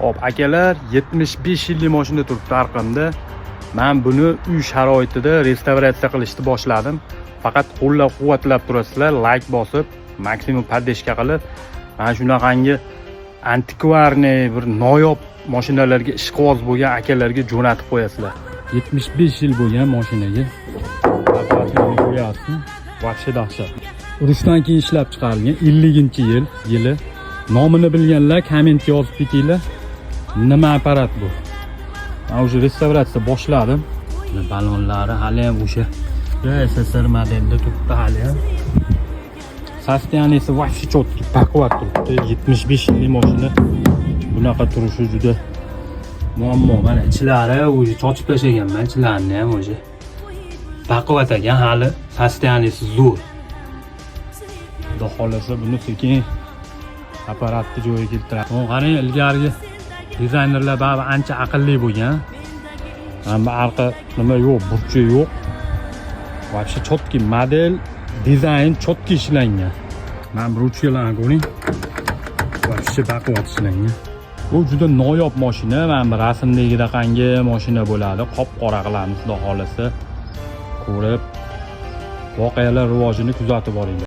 Hop, akalar, 75 yillik mashina turibdi arqamda. Men buni uy sharoitida restavratsiya qilishni boshladim. Faqat qo'llab-quvvatlab turasizlar, like bosib, maksimum podдержка qilib, mana shunaqangi antikvarniy bir noyob mashinalarga ishqiboz bo'lgan akalarga jo'natib qo'yasizlar. 75 yil bo'lgan mashinaga apparatni qo'yasiz. Вообще dahshat. Urushdan keyin ishlab chiqarilgan 50-yili. Nomini bilganlar kommentga yozib ketinglar. Nima apparat bu? Men o'sha restavratsiya boshladim. Balonlari hali ham o'sha SSR modelda turibdi hali ham. Sostoyaniyasi вообще четкий, baquvvat turibdi. 75 yillik mashina. Bunaqa turishi juda muammo. Mana ichlari o'zi chochib tashlaganman, ichlarni ham o'zi. Baquvvat ekan, hali sostoyaniyasi zo'r. Xudo xolasa buni sekin apparatni joyiga keltiradi. Qarang, ilgarigi dizaynerlar baribir ancha aqlli bo'lgan. Mana arqa nima yo'q, burchi yo'q. Вообще четкий model, dizayn четкий ishlangan. Mana bu ruchkalarni ko'ring. Вообще baquvvat ishlangan. Bu juda noyob mashina. Mana bu rasmdagida qangi mashina bo'ladi. Qop-qora qilamiz, xudo xolasa. Ko'rib, voqealar rivojini kuzatib boringlar.